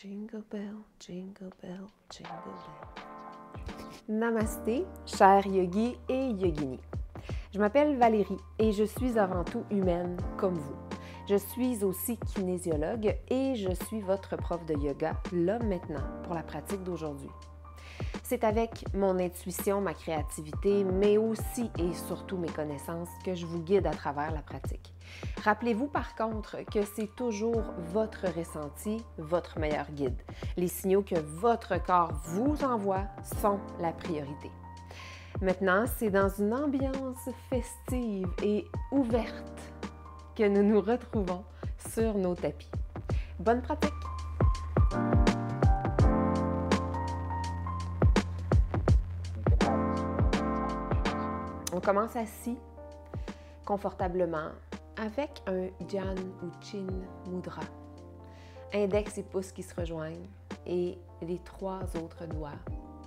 Jingle bell, jingle bell, jingle bell. Namasté, chers yogis et yoginis. Je m'appelle Valérie et je suis avant tout humaine comme vous. Je suis aussi kinésiologue et je suis votre prof de yoga, là maintenant, pour la pratique d'aujourd'hui. C'est avec mon intuition, ma créativité, mais aussi et surtout mes connaissances que je vous guide à travers la pratique. Rappelez-vous par contre que c'est toujours votre ressenti, votre meilleur guide. Les signaux que votre corps vous envoie sont la priorité. Maintenant, c'est dans une ambiance festive et ouverte que nous nous retrouvons sur nos tapis. Bonne pratique! On commence assis, confortablement, avec un Jan ou Chin Mudra. Index et pouce qui se rejoignent et les trois autres doigts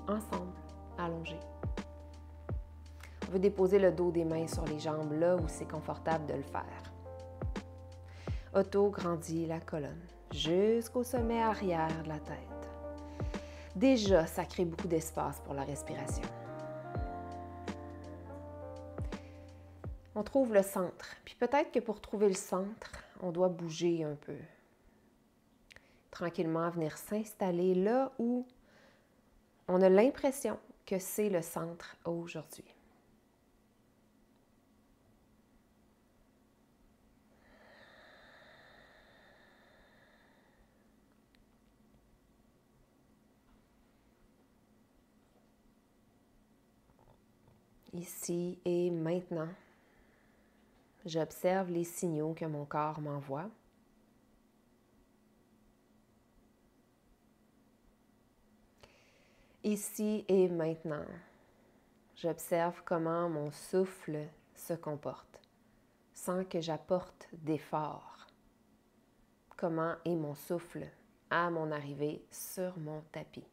ensemble, allongés. On veut déposer le dos des mains sur les jambes là où c'est confortable de le faire. Auto-grandit la colonne jusqu'au sommet arrière de la tête. Déjà, ça crée beaucoup d'espace pour la respiration. On trouve le centre. Puis peut-être que pour trouver le centre, on doit bouger un peu. Tranquillement venir s'installer là où on a l'impression que c'est le centre aujourd'hui. Ici et maintenant, j'observe les signaux que mon corps m'envoie. Ici et maintenant, j'observe comment mon souffle se comporte, sans que j'apporte d'effort. Comment est mon souffle à mon arrivée sur mon tapis.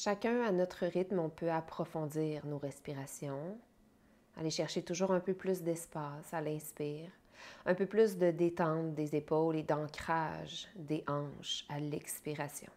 Chacun à notre rythme, on peut approfondir nos respirations, aller chercher toujours un peu plus d'espace à l'inspire, un peu plus de détente des épaules et d'ancrage des hanches à l'expiration.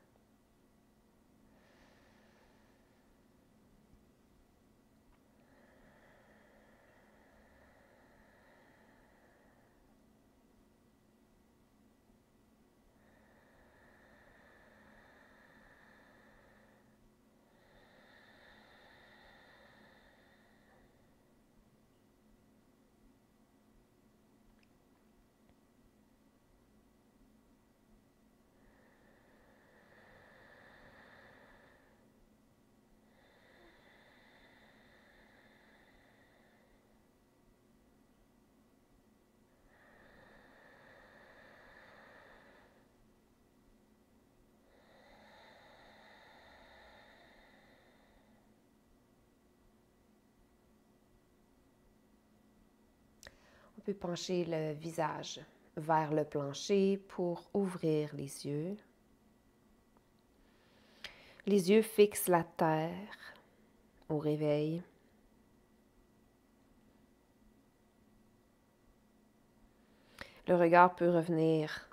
On peut pencher le visage vers le plancher pour ouvrir les yeux. Les yeux fixent la terre au réveil. Le regard peut revenir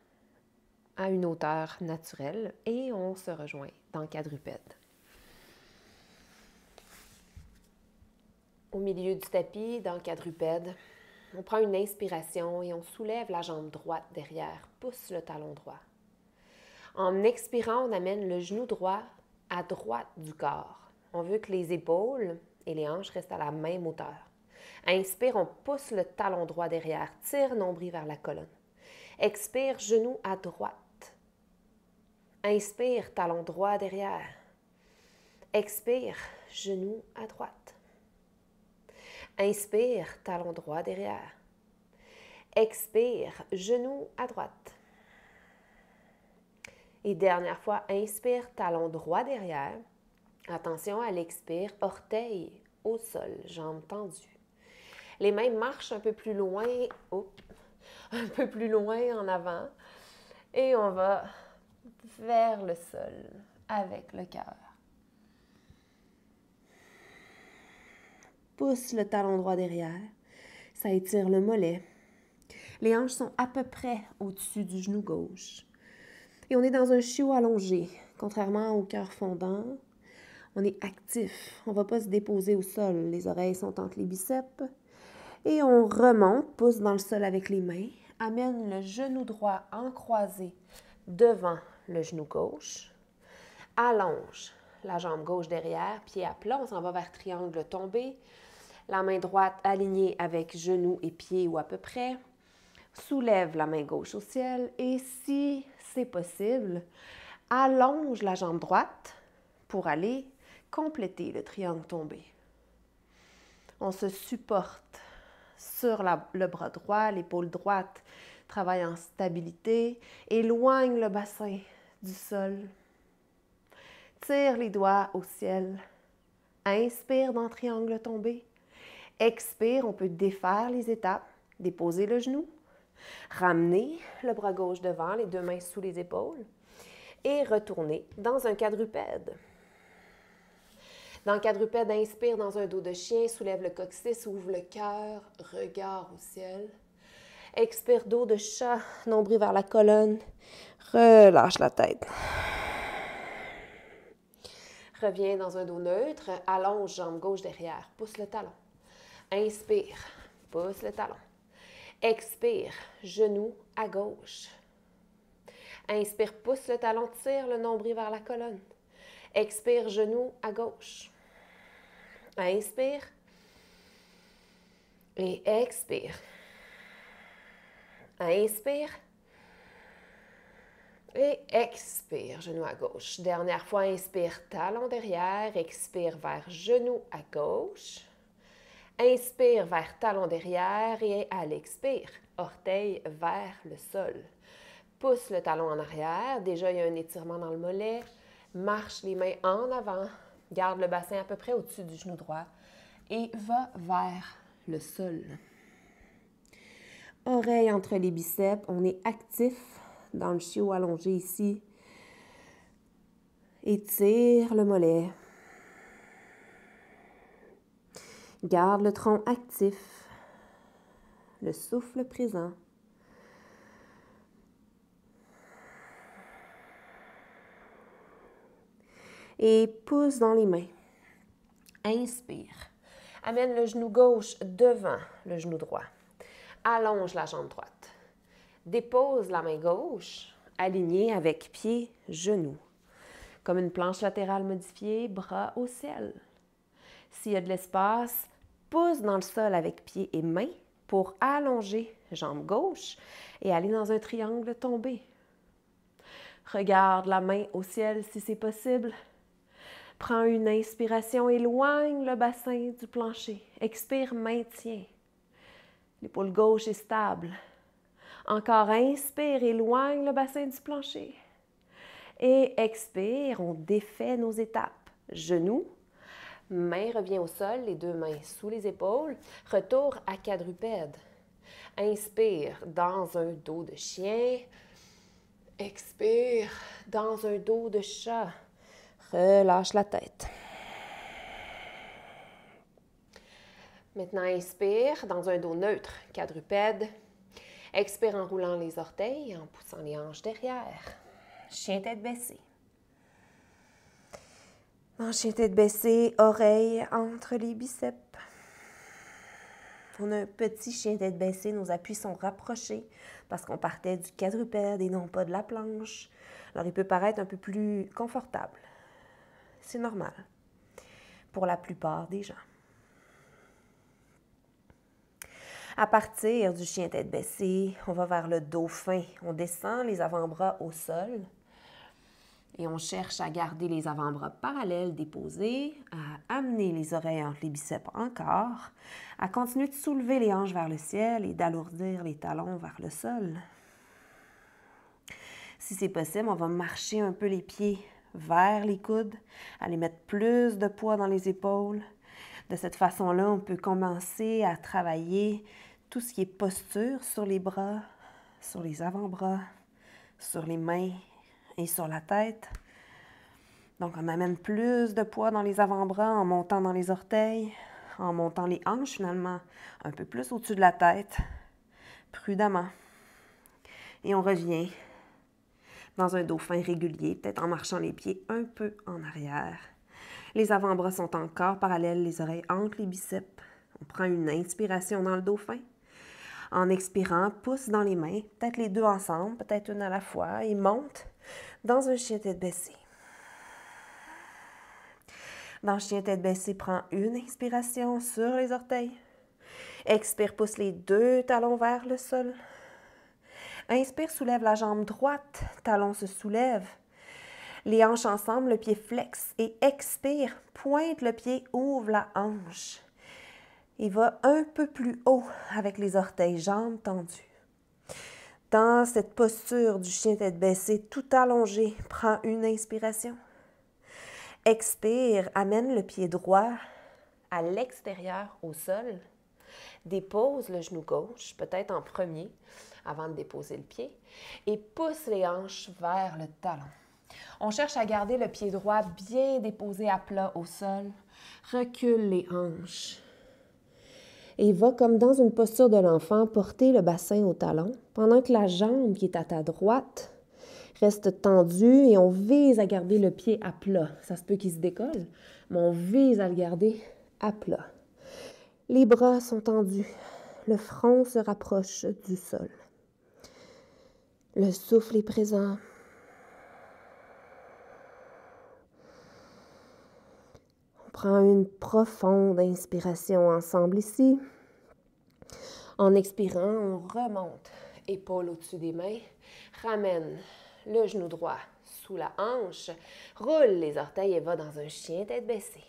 à une hauteur naturelle et on se rejoint dans quadrupède. Au milieu du tapis, dans quadrupède, on prend une inspiration et on soulève la jambe droite derrière, pousse le talon droit. En expirant, on amène le genou droit à droite du corps. On veut que les épaules et les hanches restent à la même hauteur. Inspire, on pousse le talon droit derrière, tire nombril vers la colonne. Expire, genou à droite. Inspire, talon droit derrière. Expire, genou à droite. Inspire, talon droit derrière. Expire, genou à droite. Et dernière fois, inspire, talon droit derrière. Attention à l'expire, orteil au sol, jambes tendues. Les mains marchent un peu plus loin, un peu plus loin en avant. Et on va vers le sol avec le cœur. pousse le talon droit derrière. Ça étire le mollet. Les hanches sont à peu près au-dessus du genou gauche. Et on est dans un chiot allongé. Contrairement au cœur fondant, on est actif. On ne va pas se déposer au sol. Les oreilles sont entre les biceps. Et on remonte, pousse dans le sol avec les mains. Amène le genou droit en croisé devant le genou gauche. Allonge la jambe gauche derrière, pied à plat. On s'en va vers triangle tombé. La main droite alignée avec genou et pied ou à peu près. Soulève la main gauche au ciel et si c'est possible, allonge la jambe droite pour aller compléter le triangle tombé. On se supporte sur le bras droit, l'épaule droite travaille en stabilité, éloigne le bassin du sol. Tire les doigts au ciel. Inspire dans triangle tombé. Expire, on peut défaire les étapes, déposer le genou. Ramener le bras gauche devant, les deux mains sous les épaules et retourner dans un quadrupède. Dans le quadrupède, inspire dans un dos de chien, soulève le coccyx, ouvre le cœur, regard au ciel. Expire, dos de chat, nombril vers la colonne, relâche la tête. Reviens dans un dos neutre, allonge jambe gauche derrière, pousse le talon. Inspire, pousse le talon. Expire, genou à gauche. Inspire, pousse le talon, tire le nombril vers la colonne. Expire, genou à gauche. Inspire. Et expire. Inspire. Et expire, genou à gauche. Dernière fois, inspire, talon derrière. Expire vers genou à gauche. Inspire vers talon derrière et à l'expire, orteil vers le sol. Pousse le talon en arrière. Déjà, il y a un étirement dans le mollet. Marche les mains en avant. Garde le bassin à peu près au-dessus du genou droit et va vers le sol. Oreille entre les biceps. On est actif dans le chiot allongé ici. Étire le mollet. Garde le tronc actif, le souffle présent. Et pousse dans les mains. Inspire. Amène le genou gauche devant le genou droit. Allonge la jambe droite. Dépose la main gauche, alignée avec pied, genou. Comme une planche latérale modifiée, bras au ciel. S'il y a de l'espace, pousse dans le sol avec pied et main pour allonger jambe gauche et aller dans un triangle tombé. Regarde la main au ciel si c'est possible. Prends une inspiration, éloigne le bassin du plancher. Expire, maintien. L'épaule gauche est stable. Encore inspire, éloigne le bassin du plancher. Et expire, on défait nos étapes. Genoux. Main revient au sol, les deux mains sous les épaules. Retour à quadrupède. Inspire dans un dos de chien. Expire dans un dos de chat. Relâche la tête. Maintenant, inspire dans un dos neutre, quadrupède. Expire en roulant les orteils, en poussant les hanches derrière. Chien tête baissée. En chien tête baissée, oreille entre les biceps. On a un petit chien tête baissée, nos appuis sont rapprochés parce qu'on partait du quadrupède et non pas de la planche. Alors, il peut paraître un peu plus confortable. C'est normal pour la plupart des gens. À partir du chien tête baissée, on va vers le dauphin. On descend les avant-bras au sol. Et on cherche à garder les avant-bras parallèles déposés, à amener les oreilles entre les biceps encore, à continuer de soulever les hanches vers le ciel et d'alourdir les talons vers le sol. Si c'est possible, on va marcher un peu les pieds vers les coudes, aller mettre plus de poids dans les épaules. De cette façon-là, on peut commencer à travailler tout ce qui est posture sur les bras, sur les avant-bras, sur les mains et sur la tête. Donc, on amène plus de poids dans les avant-bras en montant dans les orteils, en montant les hanches finalement un peu plus au-dessus de la tête, prudemment. Et on revient dans un dauphin régulier, peut-être en marchant les pieds un peu en arrière. Les avant-bras sont encore parallèles, les oreilles entre les biceps. On prend une inspiration dans le dauphin. En expirant, pouce dans les mains, peut-être les deux ensemble, peut-être une à la fois, et monte dans un chien tête baissée. Dans le chien tête baissée, prends une inspiration sur les orteils. Expire, pousse les deux talons vers le sol. Inspire, soulève la jambe droite, talon se soulève. Les hanches ensemble, le pied flex. Et expire, pointe le pied, ouvre la hanche. Et va un peu plus haut avec les orteils, jambes tendues. Dans cette posture du chien tête baissée, tout allongé, prends une inspiration. Expire, amène le pied droit à l'extérieur au sol. Dépose le genou gauche, peut-être en premier, avant de déposer le pied. Et pousse les hanches vers le talon. On cherche à garder le pied droit bien déposé à plat au sol. Recule les hanches. Et va comme dans une posture de l'enfant, porter le bassin au talon, pendant que la jambe qui est à ta droite reste tendue et on vise à garder le pied à plat. Ça se peut qu'il se décolle, mais on vise à le garder à plat. Les bras sont tendus, le front se rapproche du sol. Le souffle est présent. On prend une profonde inspiration ensemble ici. En expirant, on remonte, épaule au-dessus des mains, ramène le genou droit sous la hanche, roule les orteils et va dans un chien tête baissée.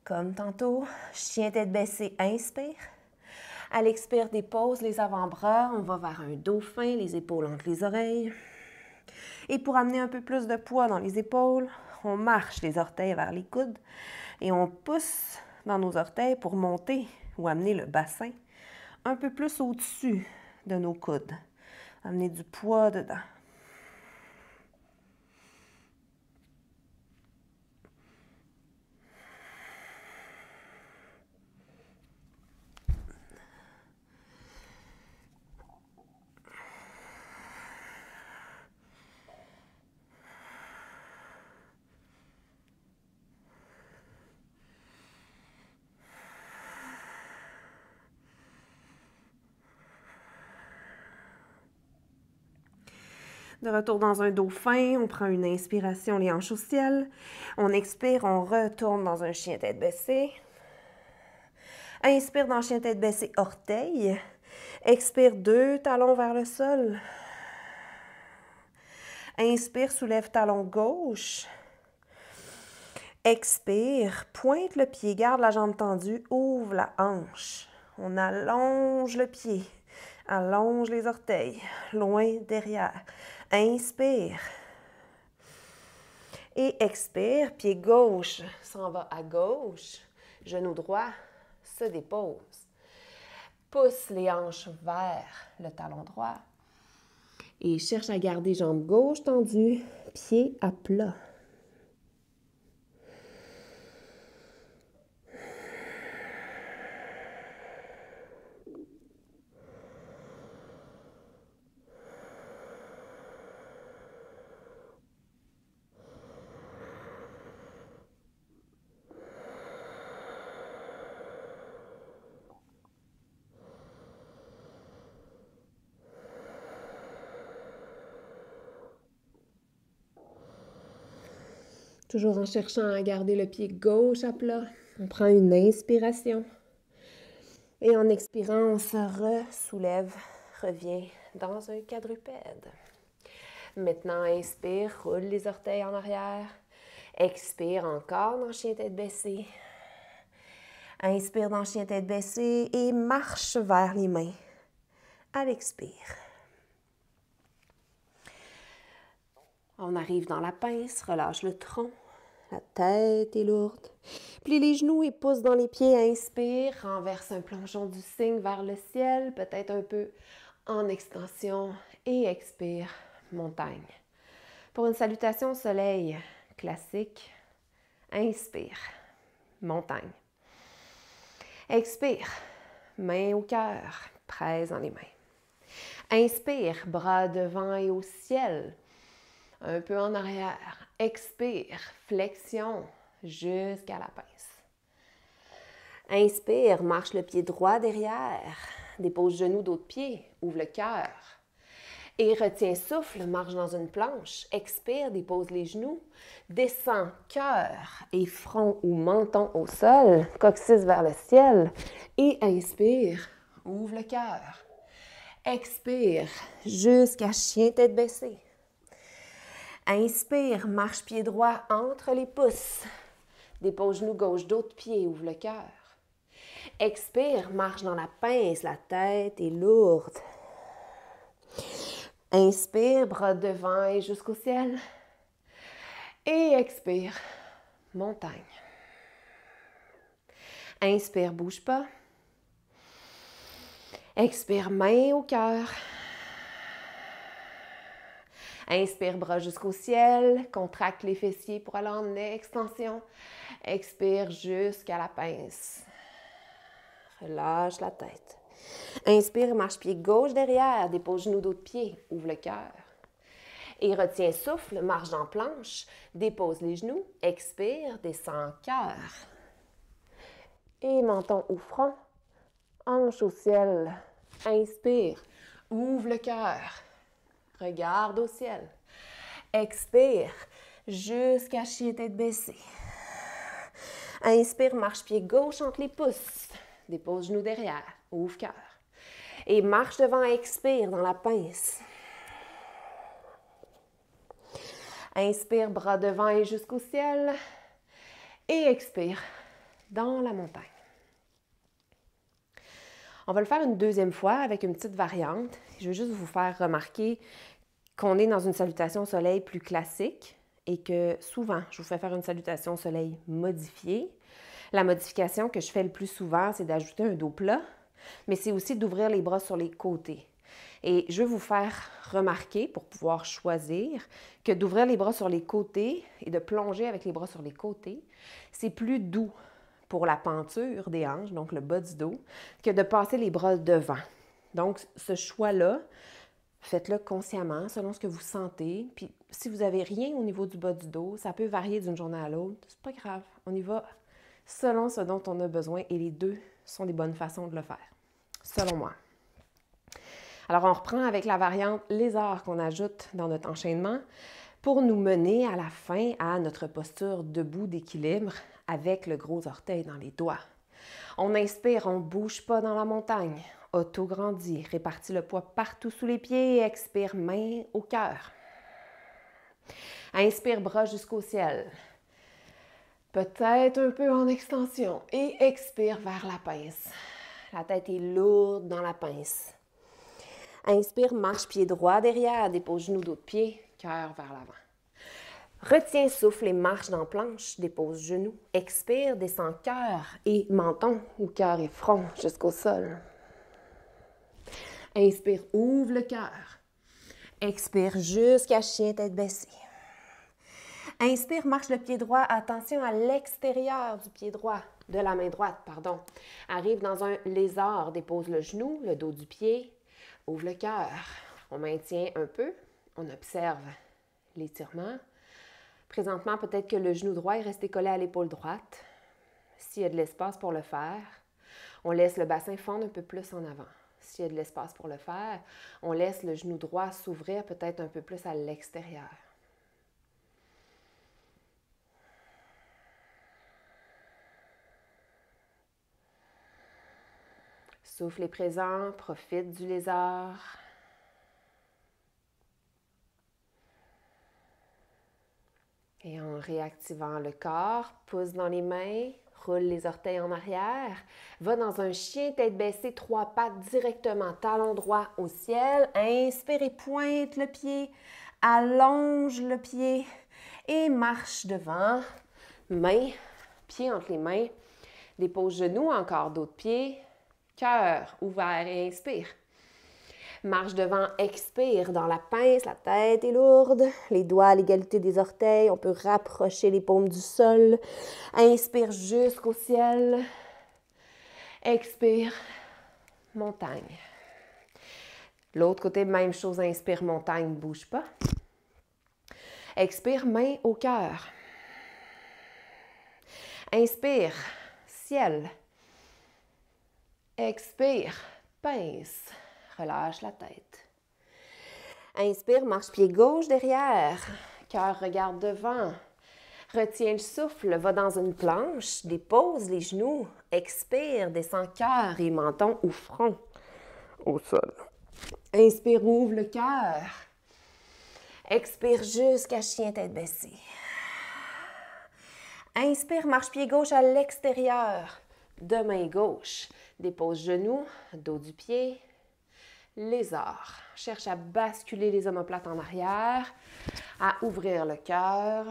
Comme tantôt, chien tête baissée, inspire. À l'expire, dépose les avant-bras, on va vers un dauphin, les épaules entre les oreilles. Et pour amener un peu plus de poids dans les épaules, on marche les orteils vers les coudes et on pousse dans nos orteils pour monter ou amener le bassin un peu plus au-dessus de nos coudes. Amener du poids dedans. De retour dans un dauphin, on prend une inspiration, les hanches au ciel. On expire, on retourne dans un chien tête baissée. Inspire dans chien tête baissée, orteil. Expire, deux talons vers le sol. Inspire, soulève talon gauche. Expire, pointe le pied, garde la jambe tendue, ouvre la hanche. On allonge le pied, allonge les orteils, loin derrière. Inspire. Et expire, pied gauche s'en va à gauche, genou droit se dépose. Pousse les hanches vers le talon droit. Et cherche à garder jambe gauche tendue, pied à plat. Toujours en cherchant à garder le pied gauche à plat, on prend une inspiration. Et en expirant, on se soulève, revient dans un quadrupède. Maintenant, inspire, roule les orteils en arrière. Expire encore dans chien tête baissée. Inspire dans chien tête baissée et marche vers les mains à l'expire. On arrive dans la pince, relâche le tronc, la tête est lourde. Plie les genoux et pousse dans les pieds, inspire, renverse un plongeon du cygne vers le ciel, peut-être un peu en extension et expire, montagne. Pour une salutation au soleil classique, inspire. montagne. Expire, main au cœur, presse dans les mains. Inspire, bras devant et au ciel, un peu en arrière. Expire, flexion jusqu'à la pince. Inspire, marche le pied droit derrière, dépose genou d'autre pied, ouvre le cœur. Et retiens souffle, marche dans une planche. Expire, dépose les genoux, descends cœur et front ou menton au sol, coccyx vers le ciel. Et inspire, ouvre le cœur. Expire, jusqu'à chien tête baissée. Inspire, marche pied droit entre les pouces. Dépose genou gauche d'autre pied, ouvre le cœur. Expire, marche dans la pince, la tête est lourde. Inspire, bras devant et jusqu'au ciel. Et expire, montagne. Inspire, bouge pas. Expire, main au cœur. Inspire, bras jusqu'au ciel. Contracte les fessiers pour aller en extension. Expire jusqu'à la pince. Relâche la tête. Inspire, marche pied gauche derrière. Dépose genou d'autre pied. Ouvre le cœur. Et retiens souffle, marche dans planche. Dépose les genoux. Expire, descends cœur. Et menton au front. Hanche au ciel. Inspire. Ouvre le cœur. Regarde au ciel. Expire. Jusqu'à chien tête baissée. Inspire, marche pied gauche entre les pouces. Dépose genou derrière. Ouvre cœur. Et marche devant, expire dans la pince. Inspire, bras devant et jusqu'au ciel. Et expire dans la montagne. On va le faire une deuxième fois avec une petite variante. Je veux juste vous faire remarquer qu'on est dans une salutation au soleil plus classique et que souvent, je vous fais faire une salutation au soleil modifiée. La modification que je fais le plus souvent, c'est d'ajouter un dos plat, mais c'est aussi d'ouvrir les bras sur les côtés. Et je veux vous faire remarquer, pour pouvoir choisir, que d'ouvrir les bras sur les côtés et de plonger avec les bras sur les côtés, c'est plus doux pour la penture des hanches, donc le bas du dos, que de passer les bras devant. Donc, ce choix-là, faites-le consciemment, selon ce que vous sentez. Puis, si vous n'avez rien au niveau du bas du dos, ça peut varier d'une journée à l'autre. C'est pas grave. On y va selon ce dont on a besoin et les deux sont des bonnes façons de le faire, selon moi. Alors, on reprend avec la variante lézard qu'on ajoute dans notre enchaînement pour nous mener à la fin à notre posture debout d'équilibre avec le gros orteil dans les doigts. On inspire, on ne bouge pas dans la montagne. Auto-grandit, répartit le poids partout sous les pieds et expire, main au cœur. Inspire, bras jusqu'au ciel. Peut-être un peu en extension et expire vers la pince. La tête est lourde dans la pince. Inspire, marche pied droit derrière, dépose genou d'autre pied, cœur vers l'avant. Retiens souffle et marche dans planche, dépose genou. Expire, descends cœur et menton ou cœur et front jusqu'au sol. Inspire, ouvre le cœur. Expire jusqu'à chien tête baissée. Inspire, marche le pied droit. Attention à l'extérieur du pied droit, de la main droite, pardon. Arrive dans un lézard, dépose le genou, le dos du pied. Ouvre le cœur. On maintient un peu. On observe l'étirement. Présentement, peut-être que le genou droit est resté collé à l'épaule droite. S'il y a de l'espace pour le faire, on laisse le bassin fondre un peu plus en avant. S'il y a de l'espace pour le faire, on laisse le genou droit s'ouvrir peut-être un peu plus à l'extérieur. Souffle est présent, profite du lézard. Et en réactivant le corps, pousse dans les mains, roule les orteils en arrière, va dans un chien tête baissée, 3 pattes directement, talon droit au ciel. Inspire et pointe le pied, allonge le pied et marche devant. Main, pied entre les mains, dépose genou, encore d'autres pieds, cœur ouvert et inspire. Marche devant, expire dans la pince, la tête est lourde, les doigts à l'égalité des orteils, on peut rapprocher les paumes du sol. Inspire jusqu'au ciel. Expire, montagne. L'autre côté, même chose, inspire, montagne, ne bouge pas. Expire, main au cœur. Inspire, ciel. Expire, pince. Relâche la tête. Inspire, marche-pied gauche derrière. Cœur regarde devant. Retiens le souffle, va dans une planche, dépose les genoux. Expire, descend cœur et menton ou front au sol. Inspire, ouvre le cœur. Expire jusqu'à chien tête baissée. Inspire, marche-pied gauche à l'extérieur. De main gauche. Dépose genoux, dos du pied. Lézard. Cherche à basculer les omoplates en arrière, à ouvrir le cœur.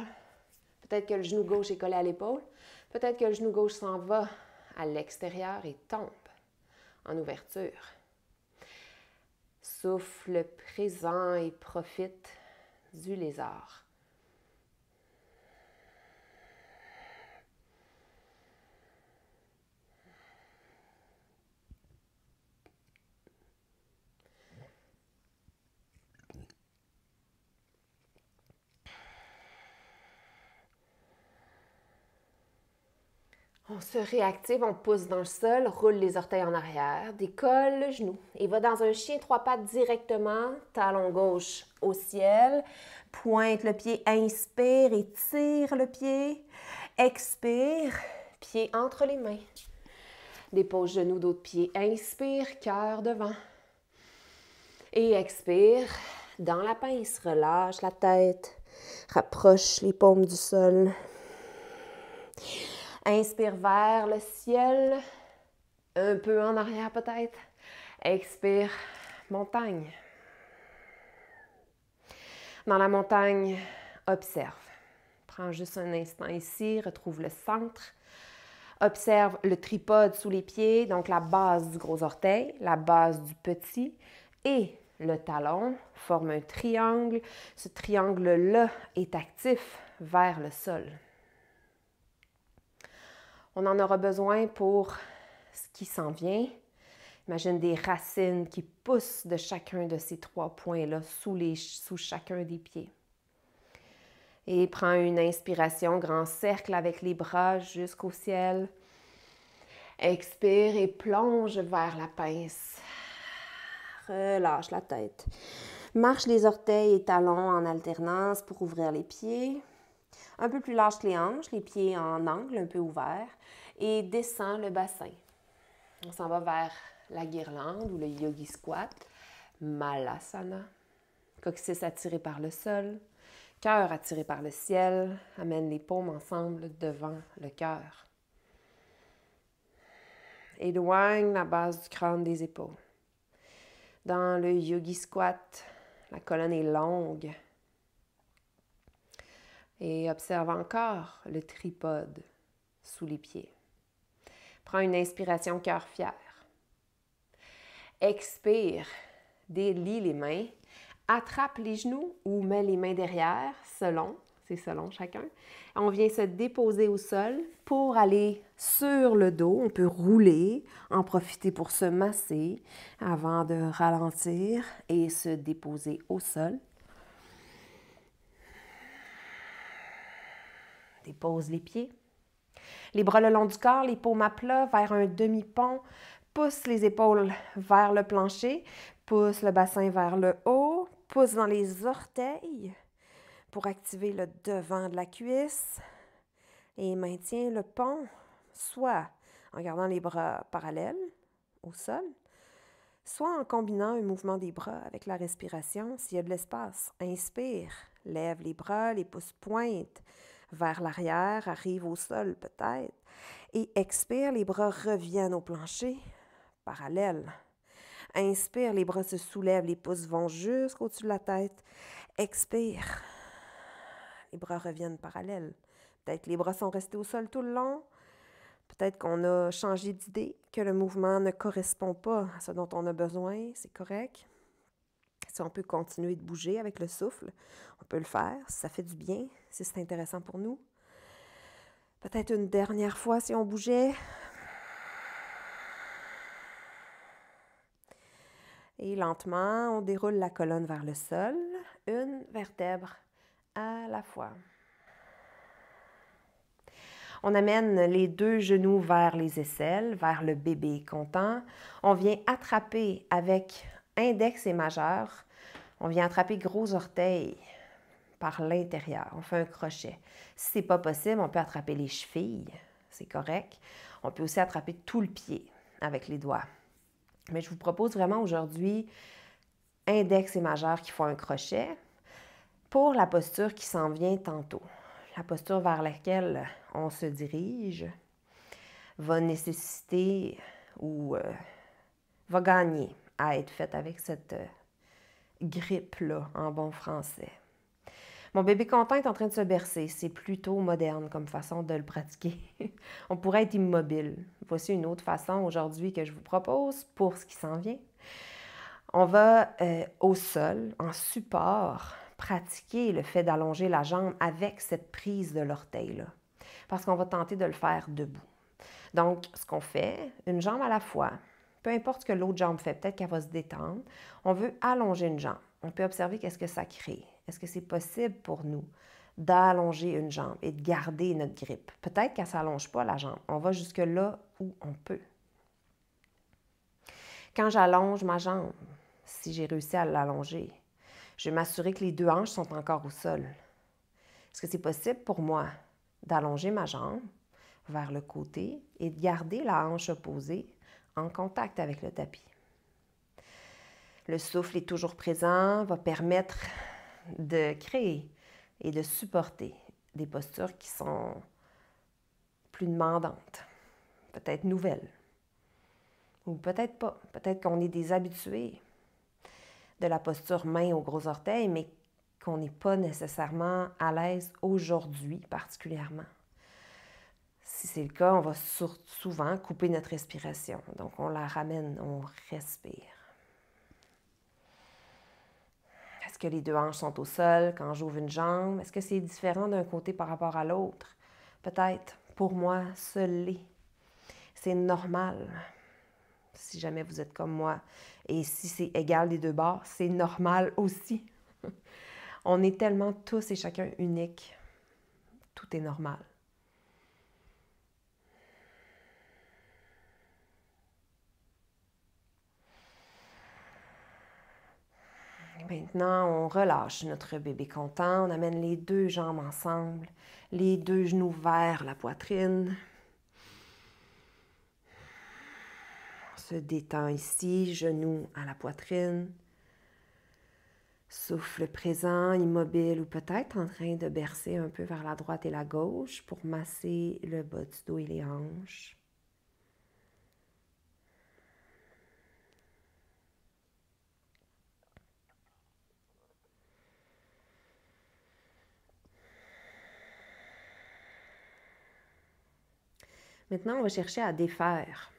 Peut-être que le genou gauche est collé à l'épaule. Peut-être que le genou gauche s'en va à l'extérieur et tombe en ouverture. Souffle présent et profite du lézard. On se réactive, on pousse dans le sol, roule les orteils en arrière, décolle le genou et va dans un chien trois pattes directement, talon gauche au ciel, pointe le pied, inspire et tire le pied, expire, pied entre les mains, dépose genou, dos de pied, inspire, cœur devant et expire, dans la pince, relâche la tête, rapproche les paumes du sol. Inspire vers le ciel, un peu en arrière peut-être. Expire, montagne. Dans la montagne, observe. Prends juste un instant ici, retrouve le centre. Observe le tripode sous les pieds, donc la base du gros orteil, la base du petit et le talon forment un triangle. Ce triangle-là est actif vers le sol. On en aura besoin pour ce qui s'en vient. Imagine des racines qui poussent de chacun de ces trois points-là sous chacun des pieds. Et prends une inspiration, grand cercle avec les bras jusqu'au ciel. Expire et plonge vers la pince. Relâche la tête. Marche les orteils et talons en alternance pour ouvrir les pieds. Un peu plus large que les hanches, les pieds en angle, un peu ouverts. Et descend le bassin. On s'en va vers la guirlande ou le yogi squat. Malasana. Coccyx attiré par le sol. Cœur attiré par le ciel. Amène les paumes ensemble devant le cœur. Éloigne la base du crâne des épaules. Dans le yogi squat, la colonne est longue. Et observe encore le tripode sous les pieds. Prends une inspiration, cœur fier. Expire, délie les mains, attrape les genoux ou mets les mains derrière, c'est selon chacun. On vient se déposer au sol pour aller sur le dos. On peut rouler, en profiter pour se masser avant de ralentir et se déposer au sol. Dépose les pieds. Les bras le long du corps, les paumes à plat vers un demi-pont. Pousse les épaules vers le plancher. Pousse le bassin vers le haut. Pousse dans les orteils pour activer le devant de la cuisse. Et maintiens le pont, soit en gardant les bras parallèles au sol, soit en combinant un mouvement des bras avec la respiration s'il y a de l'espace. Inspire, lève les bras, les pouces pointent vers l'arrière, arrive au sol peut-être. Et expire, les bras reviennent au plancher, parallèle. Inspire, les bras se soulèvent, les pouces vont jusqu'au-dessus de la tête. Expire, les bras reviennent parallèles. Peut-être que les bras sont restés au sol tout le long. Peut-être qu'on a changé d'idée, que le mouvement ne correspond pas à ce dont on a besoin, c'est correct. Si on peut continuer de bouger avec le souffle, on peut le faire. Si ça fait du bien, si c'est intéressant pour nous. Peut-être une dernière fois si on bougeait. Et lentement, on déroule la colonne vers le sol, une vertèbre à la fois. On amène les deux genoux vers les aisselles, vers le bébé content. On vient attraper avec index et majeur. On vient attraper gros orteil par l'intérieur. On fait un crochet. Si ce n'est pas possible, on peut attraper les chevilles. C'est correct. On peut aussi attraper tout le pied avec les doigts. Mais je vous propose vraiment aujourd'hui index et majeur qui font un crochet pour la posture qui s'en vient tantôt. La posture vers laquelle on se dirige va nécessiter ou va gagner à être faite avec cette grippe-là en bon français. Mon bébé content est en train de se bercer. C'est plutôt moderne comme façon de le pratiquer. On pourrait être immobile. Voici une autre façon aujourd'hui que je vous propose pour ce qui s'en vient. On va au sol, en support, pratiquer le fait d'allonger la jambe avec cette prise de l'orteil-là. Parce qu'on va tenter de le faire debout. Donc, ce qu'on fait, une jambe à la fois, peu importe ce que l'autre jambe fait, peut-être qu'elle va se détendre, on veut allonger une jambe. On peut observer qu'est-ce que ça crée. Est-ce que c'est possible pour nous d'allonger une jambe et de garder notre grippe? Peut-être qu'elle ne s'allonge pas la jambe. On va jusque là où on peut. Quand j'allonge ma jambe, si j'ai réussi à l'allonger, je vais m'assurer que les deux hanches sont encore au sol. Est-ce que c'est possible pour moi d'allonger ma jambe vers le côté et de garder la hanche opposée en contact avec le tapis? Le souffle est toujours présent, va permettre de créer et de supporter des postures qui sont plus demandantes, peut-être nouvelles, ou peut-être pas. Peut-être qu'on est des habitués de la posture main au gros orteil, mais qu'on n'est pas nécessairement à l'aise aujourd'hui particulièrement. Si c'est le cas, on va souvent couper notre respiration. Donc, on la ramène, on respire. Est-ce que les deux hanches sont au sol quand j'ouvre une jambe? Est-ce que c'est différent d'un côté par rapport à l'autre? Peut-être. Pour moi, ce l'est. C'est normal. Si jamais vous êtes comme moi. Et si c'est égal des deux bords, c'est normal aussi. On est tellement tous et chacun uniques. Tout est normal. Maintenant, on relâche notre bébé content. On amène les deux jambes ensemble, les deux genoux vers la poitrine. On se détend ici, genoux à la poitrine. Souffle présent, immobile ou peut-être en train de bercer un peu vers la droite et la gauche pour masser le bas du dos et les hanches. Maintenant, on va chercher à défaire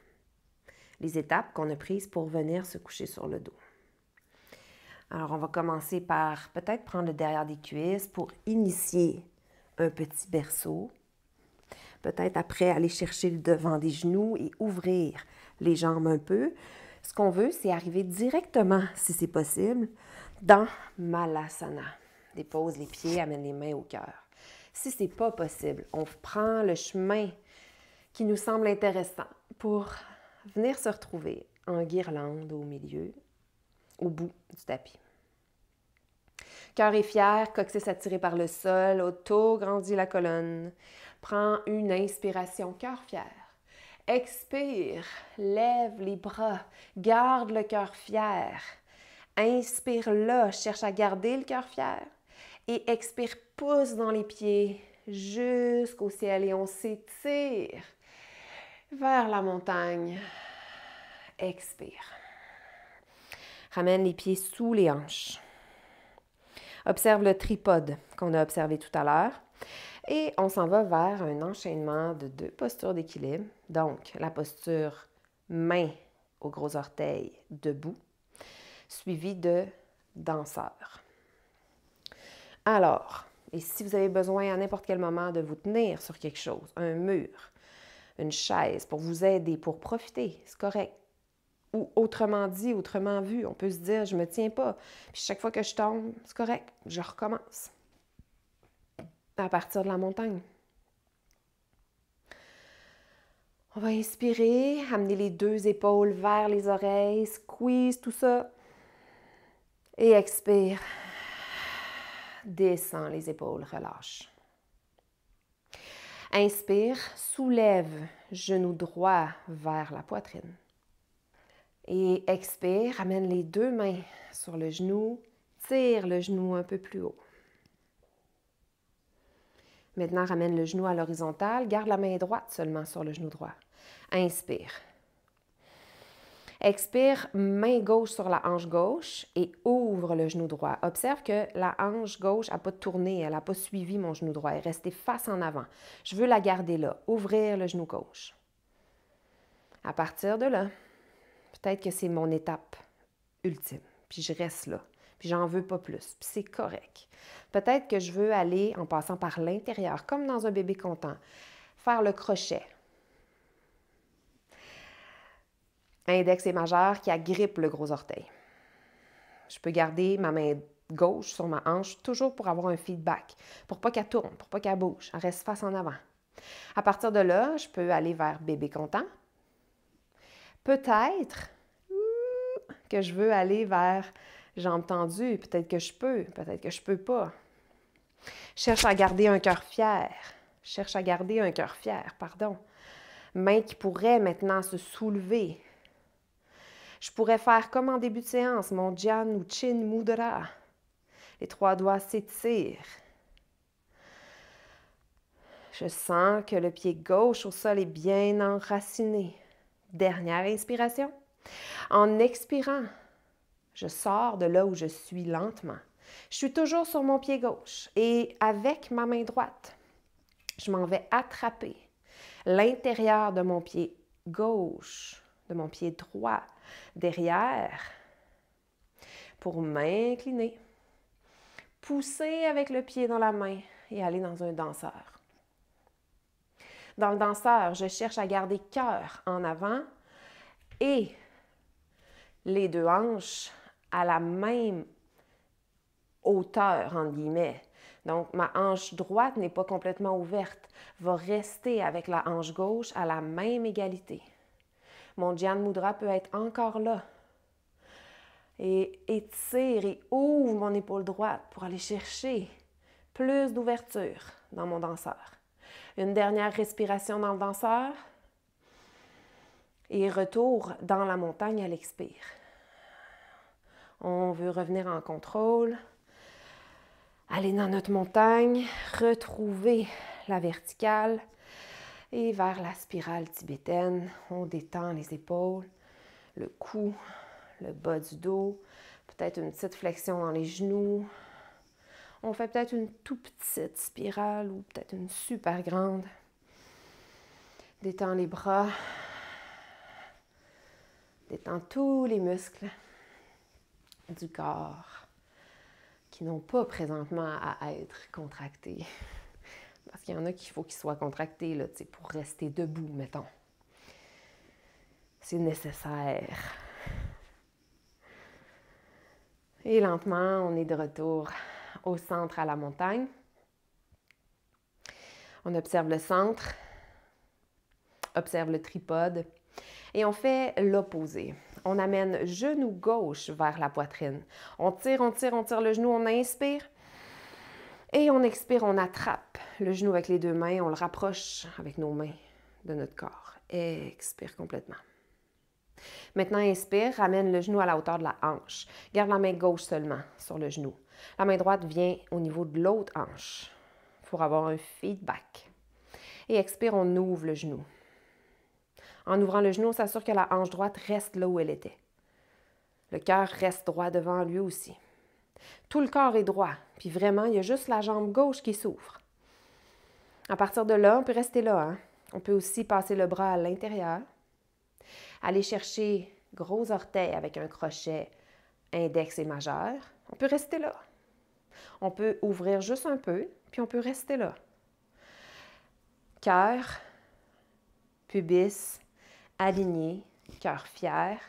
les étapes qu'on a prises pour venir se coucher sur le dos. Alors, on va commencer par peut-être prendre le derrière des cuisses pour initier un petit berceau. Peut-être après aller chercher le devant des genoux et ouvrir les jambes un peu. Ce qu'on veut, c'est arriver directement, si c'est possible, dans Malasana. Dépose les pieds, amène les mains au cœur. Si ce n'est pas possible, on prend le chemin qui nous semble intéressant pour venir se retrouver en guirlande au milieu, au bout du tapis. Cœur est fier, coccyx attiré par le sol, auto-grandit la colonne. Prends une inspiration, cœur fier. Expire, lève les bras, garde le cœur fier. Inspire là, cherche à garder le cœur fier. Et expire, pousse dans les pieds jusqu'au ciel et on s'étire vers la montagne. Expire. Ramène les pieds sous les hanches. Observe le tripode qu'on a observé tout à l'heure. Et on s'en va vers un enchaînement de deux postures d'équilibre. Donc, la posture main au gros orteil debout, suivie de danseur. Alors, et si vous avez besoin à n'importe quel moment de vous tenir sur quelque chose, un mur, une chaise, pour vous aider, pour profiter, c'est correct. Ou autrement dit, autrement vu, on peut se dire, je ne me tiens pas. Puis chaque fois que je tombe, c'est correct, je recommence. À partir de la montagne. On va inspirer, amener les deux épaules vers les oreilles, squeeze tout ça. Et expire. Descends les épaules, relâche. Inspire, soulève, genou droit vers la poitrine. Et expire, ramène les deux mains sur le genou, tire le genou un peu plus haut. Maintenant, ramène le genou à l'horizontale, garde la main droite seulement sur le genou droit. Inspire. Expire, main gauche sur la hanche gauche et ouvre le genou droit. Observe que la hanche gauche n'a pas tourné, elle n'a pas suivi mon genou droit, elle est restée face en avant. Je veux la garder là, ouvrir le genou gauche. À partir de là, peut-être que c'est mon étape ultime, puis je reste là, puis j'en veux pas plus, puis c'est correct. Peut-être que je veux aller en passant par l'intérieur, comme dans un bébé content, faire le crochet. Index et majeur qui agrippe le gros orteil. Je peux garder ma main gauche sur ma hanche toujours pour avoir un feedback, pour pas qu'elle tourne, pour pas qu'elle bouge, elle reste face en avant. À partir de là, je peux aller vers bébé content. Peut-être que je veux aller vers jambes tendues, peut-être que je peux pas. Je cherche à garder un cœur fier. Main qui pourrait maintenant se soulever. Je pourrais faire comme en début de séance, mon Dhyan ou Chin Mudra. Les trois doigts s'étirent. Je sens que le pied gauche au sol est bien enraciné. Dernière inspiration. En expirant, je sors de là où je suis lentement. Je suis toujours sur mon pied gauche et avec ma main droite, je m'en vais attraper l'intérieur de mon pied gauche, de mon pied droit, derrière, pour m'incliner, pousser avec le pied dans la main et aller dans un danseur. Dans le danseur, je cherche à garder cœur en avant et les deux hanches à la même hauteur, entre guillemets. Donc, ma hanche droite n'est pas complètement ouverte, va rester avec la hanche gauche à la même égalité. Mon Dhyan Mudra peut être encore là. Et étire et ouvre mon épaule droite pour aller chercher plus d'ouverture dans mon danseur. Une dernière respiration dans le danseur et retour dans la montagne à l'expire. On veut revenir en contrôle, aller dans notre montagne, retrouver la verticale et vers la spirale tibétaine. On détend les épaules, le cou, le bas du dos, peut-être une petite flexion dans les genoux. On fait peut-être une toute petite spirale ou peut-être une super grande. Détends les bras. Détends tous les muscles du corps qui n'ont pas présentement à être contractés. Parce qu'il y en a qu'il faut qu'ils soient contractés là, pour rester debout, mettons. C'est nécessaire. Et lentement, on est de retour au centre à la montagne. On observe le centre, observe le tripode et on fait l'opposé. On amène genou gauche vers la poitrine. On tire le genou, on inspire. Et on expire, on attrape le genou avec les deux mains, on le rapproche avec nos mains de notre corps. Expire complètement. Maintenant, inspire, ramène le genou à la hauteur de la hanche. Garde la main gauche seulement sur le genou. La main droite vient au niveau de l'autre hanche pour avoir un feedback. Et expire, on ouvre le genou. En ouvrant le genou, on s'assure que la hanche droite reste là où elle était. Le cœur reste droit devant lui aussi. Tout le corps est droit, puis vraiment, il y a juste la jambe gauche qui s'ouvre. À partir de là, on peut rester là. Hein? On peut aussi passer le bras à l'intérieur, aller chercher gros orteil avec un crochet index et majeur. On peut rester là. On peut ouvrir juste un peu, puis on peut rester là. Cœur, pubis, aligné, cœur fier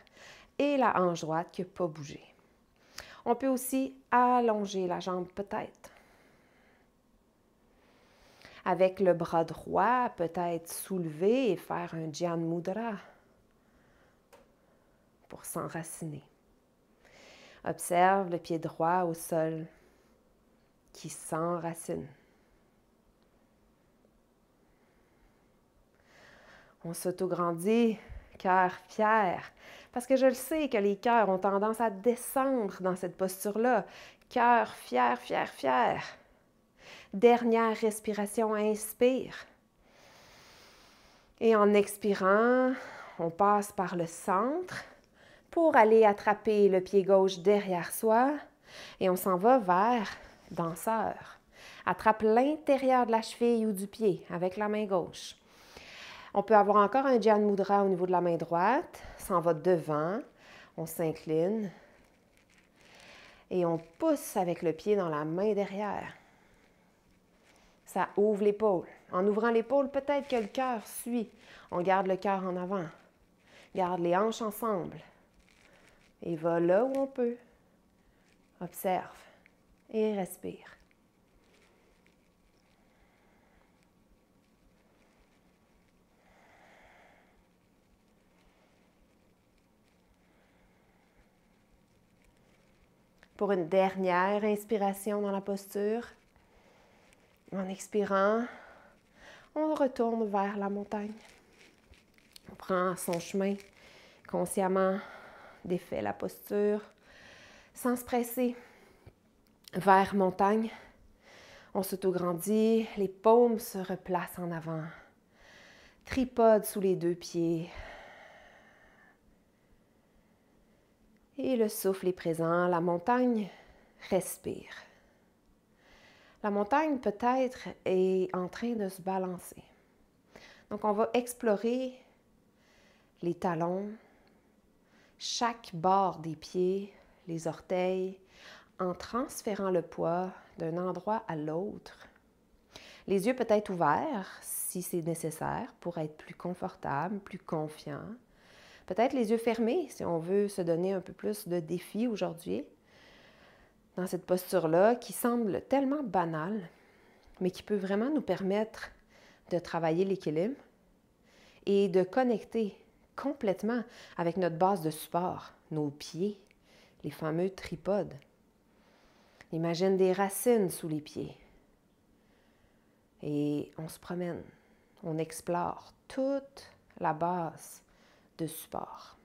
et la hanche droite qui n'a pas bougé. On peut aussi allonger la jambe peut-être. Avec le bras droit, peut-être soulever et faire un Jnana Mudra pour s'enraciner. Observe le pied droit au sol qui s'enracine. On s'autograndit, cœur fier, parce que je le sais que les cœurs ont tendance à descendre dans cette posture-là. Cœur fier, fier, fier. Dernière respiration, inspire. Et en expirant, on passe par le centre pour aller attraper le pied gauche derrière soi et on s'en va vers danseur. Attrape l'intérieur de la cheville ou du pied avec la main gauche. On peut avoir encore un Jnana Mudra au niveau de la main droite. S'en va devant, on s'incline et on pousse avec le pied dans la main derrière. Ça ouvre l'épaule. En ouvrant l'épaule, peut-être que le cœur suit. On garde le cœur en avant. Garde les hanches ensemble. Et va là où on peut. Observe et respire. Pour une dernière inspiration dans la posture, en expirant, on retourne vers la montagne. On prend son chemin consciemment, défait la posture, sans se presser, vers montagne. On s'autograndit, les paumes se replacent en avant. Tripode sous les deux pieds. Et le souffle est présent, la montagne respire. La montagne peut-être est en train de se balancer. Donc on va explorer les talons, chaque bord des pieds, les orteils, en transférant le poids d'un endroit à l'autre. Les yeux peut-être ouverts si c'est nécessaire pour être plus confortable, plus confiant. Peut-être les yeux fermés si on veut se donner un peu plus de défis aujourd'hui. Dans cette posture-là qui semble tellement banale, mais qui peut vraiment nous permettre de travailler l'équilibre et de connecter complètement avec notre base de support, nos pieds, les fameux tripodes. Imagine des racines sous les pieds. Et on se promène, on explore toute la base de support.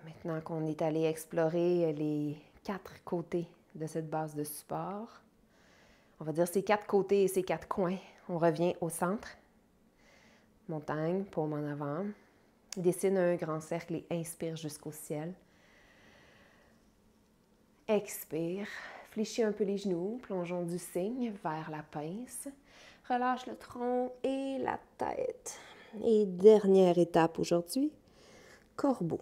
Maintenant qu'on est allé explorer les 4 côtés de cette base de support, on va dire ces 4 côtés et ces 4 coins, on revient au centre. Montagne, paume en avant. Dessine un grand cercle et inspire jusqu'au ciel. Expire, fléchis un peu les genoux, plongeons du cygne vers la pince. Relâche le tronc et la tête. Et dernière étape aujourd'hui, corbeau.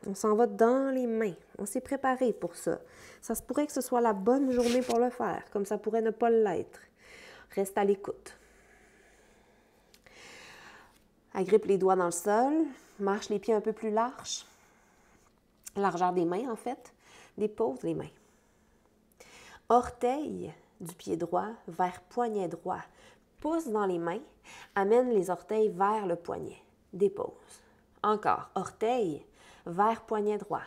On s'en va dans les mains. On s'est préparé pour ça. Ça se pourrait que ce soit la bonne journée pour le faire, comme ça pourrait ne pas l'être. Reste à l'écoute. Agrippe les doigts dans le sol. Marche les pieds un peu plus larges. Largeur des mains, en fait. Dépose les mains. Orteil du pied droit vers poignet droit. Pouce dans les mains. Amène les orteils vers le poignet. Dépose. Encore. Orteil vers poignet droit.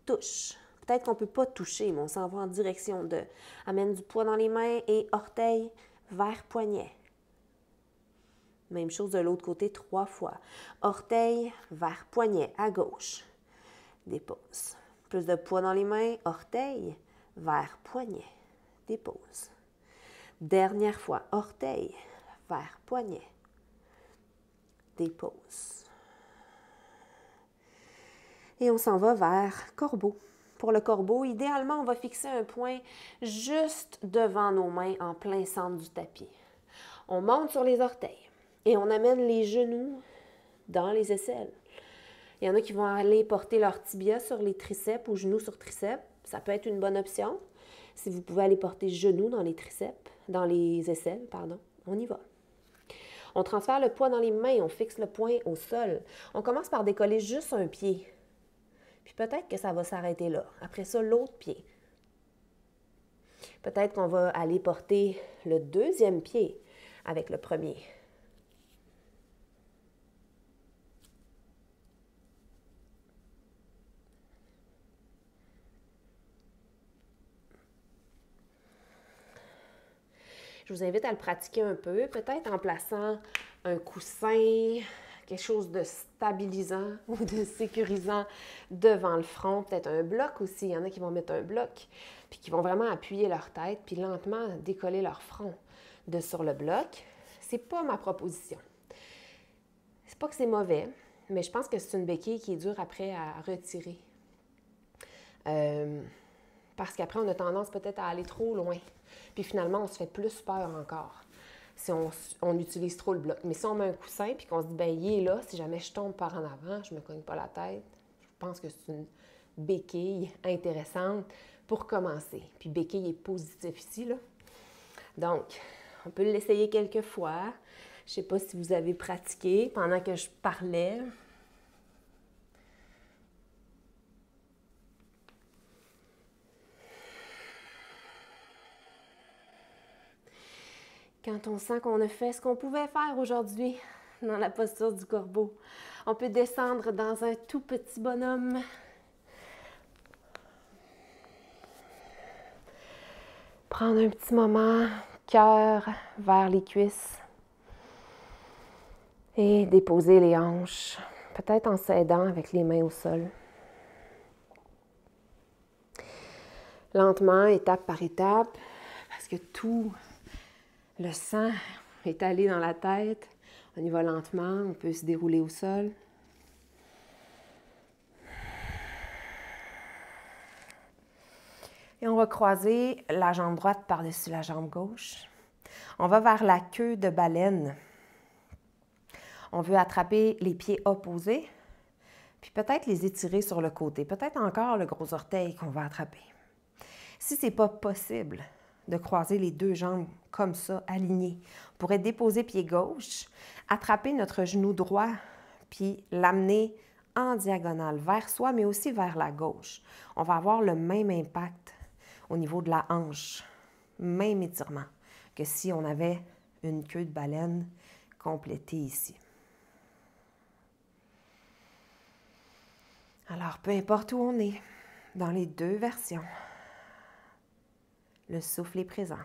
Touche. Peut-être qu'on ne peut pas toucher, mais on s'en va en direction de. Amène du poids dans les mains et orteil vers poignet. Même chose de l'autre côté 3 fois. Orteil vers poignet à gauche. Dépose. Plus de poids dans les mains. Orteil vers poignet. Dépose. Dernière fois. Orteil vers poignet. Dépose. Et on s'en va vers corbeau pour le corbeau, idéalement, on va fixer un point juste devant nos mains en plein centre du tapis. On monte sur les orteils et on amène les genoux dans les aisselles. Il y en a qui vont aller porter leur tibia sur les triceps ou genoux sur triceps. Ça peut être une bonne option. Si vous pouvez aller porter genoux dans les triceps, dans les aisselles, pardon, on y va. On transfère le poids dans les mains, on fixe le point au sol. On commence par décoller juste un pied. Puis peut-être que ça va s'arrêter là. Après ça, l'autre pied. Peut-être qu'on va aller porter le deuxième pied avec le premier. Je vous invite à le pratiquer un peu, peut-être en plaçant un coussin, quelque chose de stabilisant ou de sécurisant devant le front, peut-être un bloc aussi. Il y en a qui vont mettre un bloc, puis qui vont vraiment appuyer leur tête, puis lentement décoller leur front de sur le bloc. C'est pas ma proposition. C'est pas que c'est mauvais, mais je pense que c'est une béquille qui est dure après à retirer. Parce qu'après, on a tendance peut-être à aller trop loin. Puis finalement, on se fait plus peur encore si on utilise trop le bloc. Mais si on met un coussin puis qu'on se dit, ben il est là, si jamais je tombe par en avant, je ne me cogne pas la tête, je pense que c'est une béquille intéressante pour commencer. Puis béquille est positif ici, là. Donc, on peut l'essayer quelques fois. Je ne sais pas si vous avez pratiqué pendant que je parlais. Quand on sent qu'on a fait ce qu'on pouvait faire aujourd'hui dans la posture du corbeau, on peut descendre dans un tout petit bonhomme. Prendre un petit moment, cœur vers les cuisses et déposer les hanches, peut-être en s'aidant avec les mains au sol. Lentement, étape par étape, parce que tout le sang est allé dans la tête. On y va lentement, on peut se dérouler au sol. Et on va croiser la jambe droite par-dessus la jambe gauche. On va vers la queue de baleine. On veut attraper les pieds opposés, puis peut-être les étirer sur le côté. Peut-être encore le gros orteil qu'on va attraper. Si ce n'est pas possible de croiser les deux jambes comme ça, alignées, on pourrait déposer pied gauche, attraper notre genou droit, puis l'amener en diagonale vers soi, mais aussi vers la gauche. On va avoir le même impact au niveau de la hanche, même étirement que si on avait une queue de baleine complétée ici. Alors, peu importe où on est, dans les deux versions, le souffle est présent.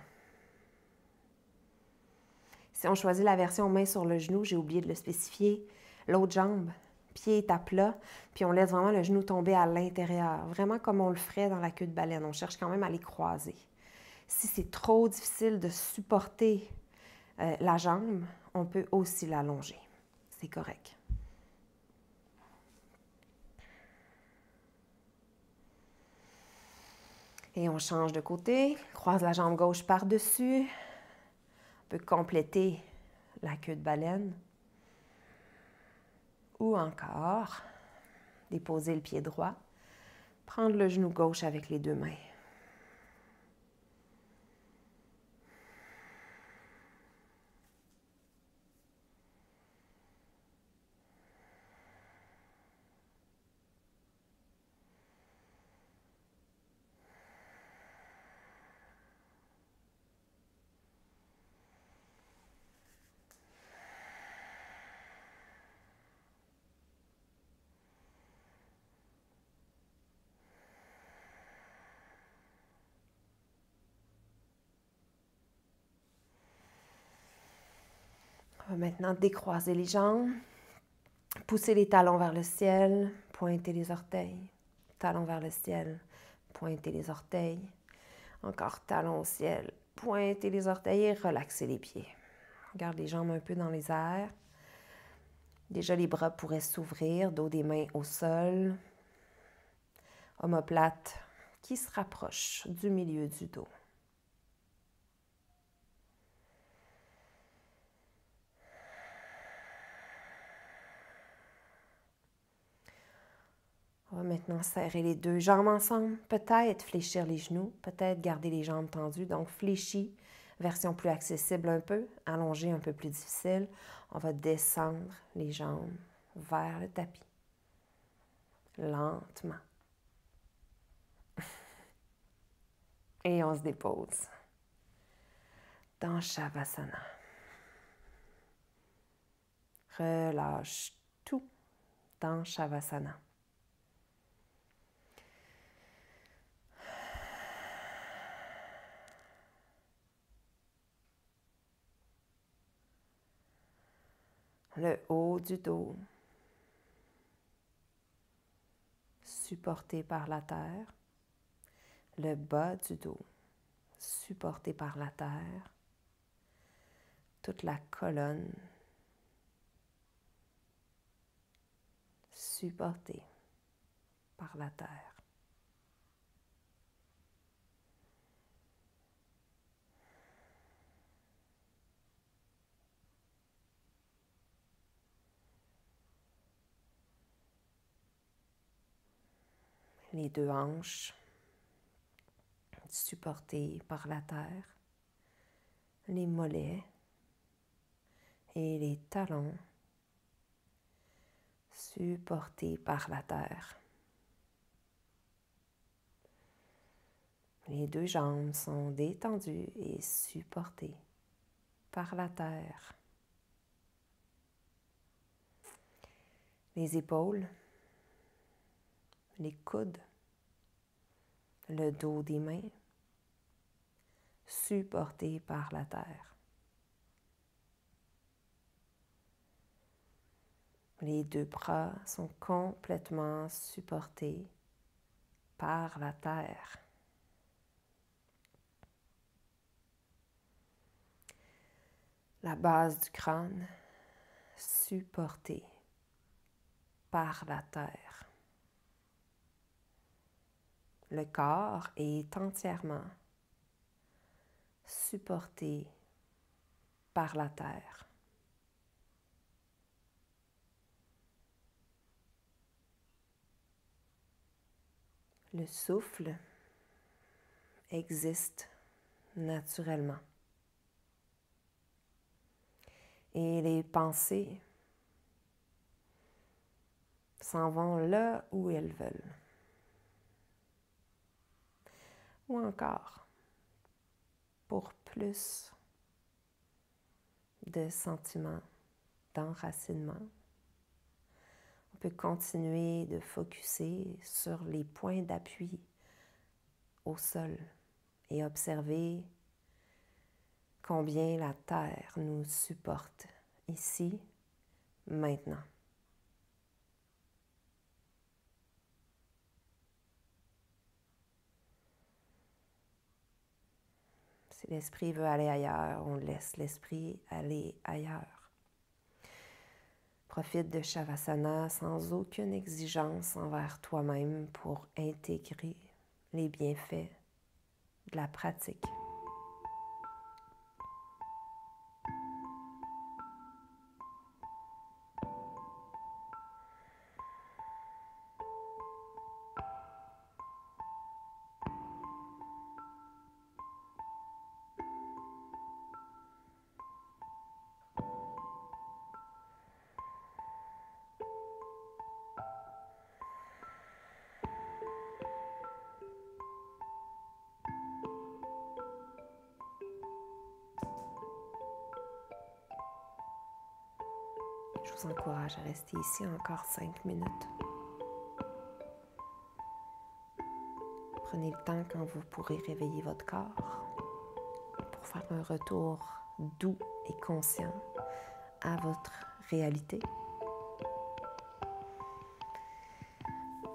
Si on choisit la version main sur le genou, j'ai oublié de le spécifier, l'autre jambe, pied est à plat, puis on laisse vraiment le genou tomber à l'intérieur, vraiment comme on le ferait dans la queue de baleine. On cherche quand même à les croiser. Si c'est trop difficile de supporter la jambe, on peut aussi l'allonger. C'est correct. Et on change de côté, croise la jambe gauche par-dessus. On peut compléter la queue de baleine. Ou encore, déposer le pied droit, prendre le genou gauche avec les deux mains. On va maintenant décroiser les jambes, pousser les talons vers le ciel, pointer les orteils, talons vers le ciel, pointer les orteils, encore talons au ciel, pointer les orteils et relaxer les pieds. Garde les jambes un peu dans les airs. Déjà, les bras pourraient s'ouvrir, dos des mains au sol. Omoplate qui se rapproche du milieu du dos. On va maintenant serrer les deux jambes ensemble, peut-être fléchir les genoux, peut-être garder les jambes tendues. Donc, fléchi, version plus accessible un peu, allongée un peu plus difficile. On va descendre les jambes vers le tapis, lentement. Et on se dépose dans Shavasana. Relâche tout dans Shavasana. Le haut du dos, supporté par la terre. Le bas du dos, supporté par la terre. Toute la colonne, supportée par la terre. Les deux hanches supportées par la terre, les mollets et les talons supportés par la terre. Les deux jambes sont détendues et supportées par la terre. Les épaules, les coudes, le dos des mains, supportés par la terre. Les deux bras sont complètement supportés par la terre. La base du crâne, supportée par la terre. Le corps est entièrement supporté par la terre. Le souffle existe naturellement. Et les pensées s'en vont là où elles veulent. Ou encore, pour plus de sentiments d'enracinement, on peut continuer de focusser sur les points d'appui au sol et observer combien la terre nous supporte ici, maintenant. Si l'esprit veut aller ailleurs, on laisse l'esprit aller ailleurs. Profite de Shavasana sans aucune exigence envers toi-même pour intégrer les bienfaits de la pratique. Je vous encourage à rester ici encore 5 minutes. Prenez le temps quand vous pourrez réveiller votre corps pour faire un retour doux et conscient à votre réalité.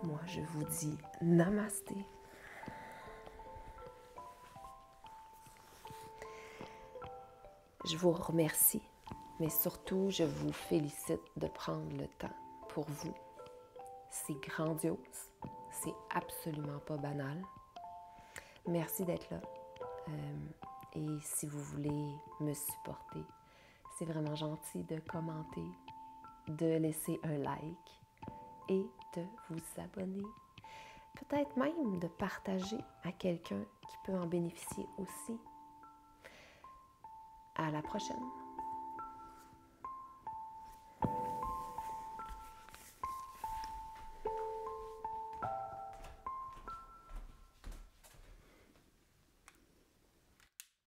Moi, je vous dis namasté. Je vous remercie. Mais surtout, je vous félicite de prendre le temps pour vous. C'est grandiose, c'est absolument pas banal. Merci d'être là. Et si vous voulez me supporter, c'est vraiment gentil de commenter, de laisser un like et de vous abonner. Peut-être même de partager à quelqu'un qui peut en bénéficier aussi. À la prochaine!